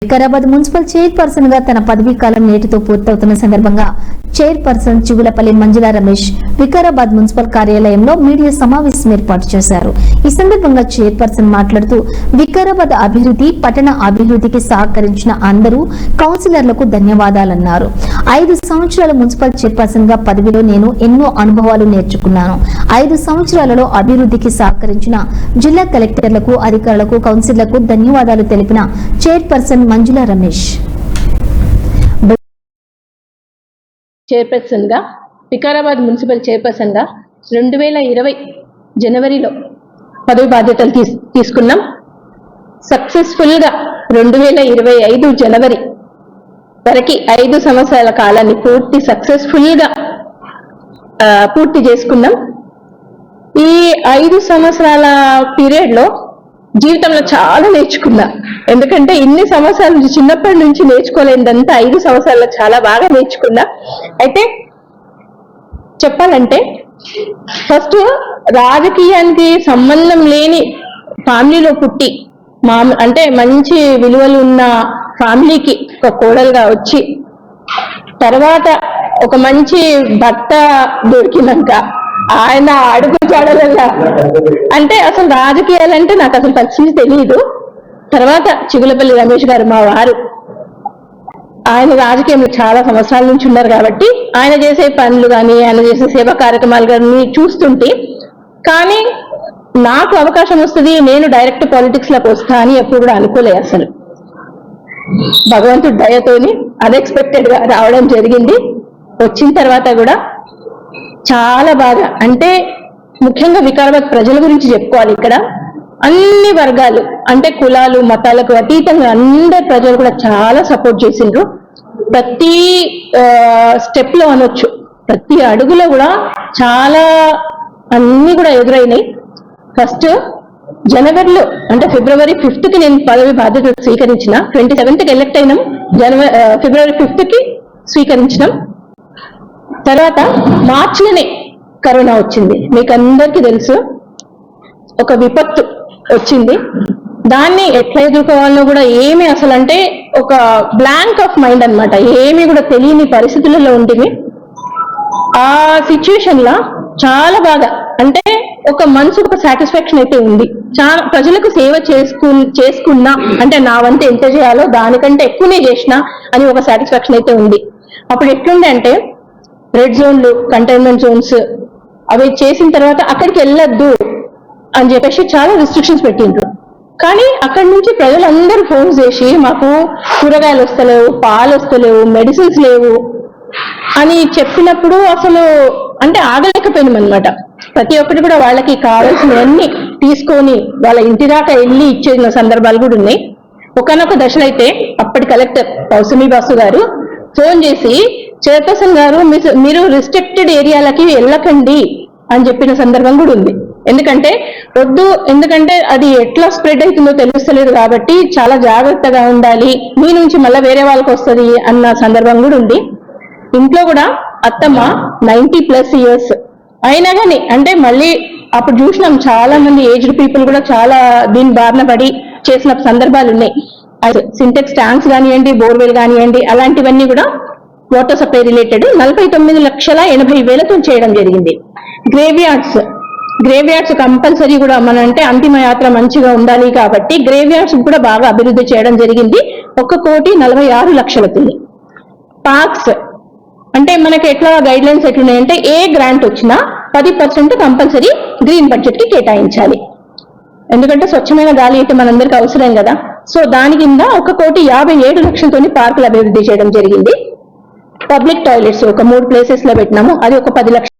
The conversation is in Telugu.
వికారాబాద్ మున్సిపల్ చైర్పర్సన్ గా తన పదవీ కాలం నేటితో పూర్తవుతున్న సందర్భంగా చైర్పర్సన్ చిగులపల్లి మంజులా రమేష్ వికారాబాద్ మున్సిపల్ కార్యాలయంలో మీడియా సమావేశం ఏర్పాటు చేశారు. ఈ సందర్భంగా చైర్పర్సన్ మాట్లాడుతూ వికారాబాద్ అభివృద్ధి, పట్టణ అభివృద్ధికి సహకరించిన అందరూ కౌన్సిలర్లకు ధన్యవాదాలన్నారు. 5 సంవత్సరాల మున్సిపల్ చైర్పర్సన్ గా పదవిలో నేను ఎన్నో అనుభవాలు నేర్చుకున్నాను. 5 సంవత్సరాలలో అభివృద్ధికి సహకరించిన జిల్లా కలెక్టర్లకు, అధికారులకు, కౌన్సిలర్లకు ధన్యవాదాలు తెలిపిన చైర్పర్సన్ మంజులా రమేష్. చైర్పర్సన్ గా వికారాబాద్ మున్సిపల్ చైర్పర్సన్ గా 2020 జనవరిలో పదవి బాధ్యతలు తీసుకున్నాం. సక్సెస్ఫుల్ గా 2025 జనవరి వరకు 5 సంవత్సరాల కాలాన్ని సక్సెస్ఫుల్ గా పూర్తి చేసుకున్నాం. ఈ 5 సంవత్సరాల పీరియడ్ లో జీవితంలో చాలా నేర్చుకున్నా. ఎందుకంటే ఇన్ని సంవత్సరాల నుంచి, చిన్నప్పటి నుంచి నేర్చుకోలేదంతా 5 సంవత్సరాల్లో చాలా బాగా నేర్చుకున్నా. అయితే చెప్పాలంటే ఫస్ట్ రాజకీయానికి సంబంధం లేని ఫ్యామిలీలో పుట్టి అంటే మంచి విలువలు ఉన్న ఫ్యామిలీకి ఒక కోడలుగా వచ్చి, తర్వాత ఒక మంచి భర్త దొరికినాక ఆయన అడుగు జాడలల్లా అంటే అసలు రాజకీయాలంటే నాకు అసలు పరిస్థితి తెలియదు. తర్వాత చిగులపల్లి రమేష్ గారు మా వారు, ఆయన రాజకీయంలో చాలా సంవత్సరాల నుంచి ఉన్నారు కాబట్టి ఆయన చేసే పనులు కానీ, ఆయన చేసే సేవా కార్యక్రమాలు కానీ చూస్తుంటే, కానీ నాకు అవకాశం వస్తుంది, నేను డైరెక్ట్ పాలిటిక్స్ లోకి వస్తా అని ఎప్పుడు కూడా అనుకోలేదు. అసలు భగవంతుడి దయతోని అన్ఎక్స్పెక్టెడ్ గా రావడం జరిగింది. వచ్చిన తర్వాత కూడా చాలా బాగా, అంటే ముఖ్యంగా వికారాబాద్ ప్రజల గురించి చెప్పుకోవాలి. ఇక్కడ అన్ని వర్గాలు, అంటే కులాలు, మతాలకు అతీతంగా అందరి ప్రజలు కూడా చాలా సపోర్ట్ చేసిండ్రు. ప్రతి స్టెప్ లో అనొచ్చు, ప్రతి అడుగులో కూడా చాలా అన్ని కూడా ఎదురైనాయి. ఫస్ట్ జనవరిలో, అంటే ఫిబ్రవరి 5th కి నేను పదవి బాధ్యత స్వీకరించిన, 27th కి ఎలక్ట్ అయినాం, ఫిబ్రవరి 5th కి స్వీకరించినాం. తర్వాత మార్చిలోనే కరోనా వచ్చింది. మీకు అందరికీ తెలుసు, ఒక విపత్తు వచ్చింది. దాన్ని ఎట్లా ఎదుర్కోవాలో కూడా ఏమి అసలు, అంటే ఒక బ్లాంక్ ఆఫ్ మైండ్ అన్నమాట, ఏమీ కూడా తెలియని పరిస్థితులలో ఉంటుంది. ఆ సిచ్యువేషన్ లో చాలా బాగా, అంటే ఒక మనసుకు ఒక సాటిస్ఫాక్షన్ అయితే ఉంది. చాలా ప్రజలకు సేవ చేసుకున్నా, అంటే నా వంతు ఎంత చేయాలో దానికంటే ఎక్కువనే చేసిన అని ఒక సాటిస్ఫాక్షన్ అయితే ఉంది. అప్పుడు ఎట్లుండే అంటే, రెడ్ జోన్లు, కంటైన్మెంట్ జోన్స్ అవి చేసిన తర్వాత అక్కడికి వెళ్ళొద్దు అని చెప్పేసి చాలా రిస్ట్రిక్షన్స్ పెట్టిండ్రు. కానీ అక్కడి నుంచి ప్రజలందరూ ఫోన్ చేసి, మాకు కూరగాయలు వస్తలేవు, పాలు వస్తలేవు, మెడిసిన్స్ లేవు అని చెప్పినప్పుడు అసలు అంటే ఆగలేకపోయినాం అనమాట. ప్రతి ఒక్కటి కూడా వాళ్ళకి కావాల్సినవన్నీ తీసుకొని వాళ్ళ ఇంటి దాకా వెళ్ళి ఇచ్చిన సందర్భాలు కూడా ఉన్నాయి. ఒకనొక దశలో అయితే అప్పటి కలెక్టర్ పౌసమి బాసు గారు ఫోన్ చేసి, చైర్పర్సన్ గారు మీరు రిస్ట్రిక్టెడ్ ఏరియాలకి వెళ్ళకండి అని చెప్పిన సందర్భం కూడా ఉంది. ఎందుకంటే ఎందుకంటే అది ఎట్లా స్ప్రెడ్ అవుతుందో తెలుస్తలేదు కాబట్టి చాలా జాగ్రత్తగా ఉండాలి, మీ నుంచి మళ్ళీ వేరే వాళ్ళకి వస్తుంది అన్న సందర్భం కూడా ఉంది. ఇంట్లో కూడా అత్తమ్మ 90+ ఇయర్స్ అయినా కానీ, అంటే మళ్ళీ అప్పుడు చూసినాం చాలా మంది ఏజ్డ్ పీపుల్ కూడా చాలా దీని బారిన పడి చేసిన సందర్భాలు ఉన్నాయి. సింటెక్స్ ట్యాంక్స్ కానివ్వండి, బోర్వెల్ కానివ్వండి, అలాంటివన్నీ కూడా వాటర్ సప్లై రిలేటెడ్ 49,80,000తో చేయడం జరిగింది. గ్రేవ్ యార్డ్స్ కంపల్సరీ కూడా మన, అంటే అంతిమ యాత్ర మంచిగా ఉండాలి కాబట్టి గ్రేవ్ యార్డ్స్ కూడా బాగా అభివృద్ధి చేయడం జరిగింది. 1,46,00,000. పార్క్స్ అంటే మనకి ఎట్లా గైడ్ లైన్స్ ఎట్లున్నాయంటే, ఏ గ్రాంట్ వచ్చినా 10% కంపల్సరీ గ్రీన్ బడ్జెట్ కి కేటాయించాలి. ఎందుకంటే స్వచ్ఛమైన గాలి అయితే మనందరికి అవసరం కదా. సో దాని కింద 1,57,00,000తోని పార్కులు అభివృద్ధి చేయడం జరిగింది. పబ్లిక్ టాయిలెట్స్ ఒక 3 ప్లేసెస్ లో పెట్టినాము, అది ఒక 10 లక్షలు.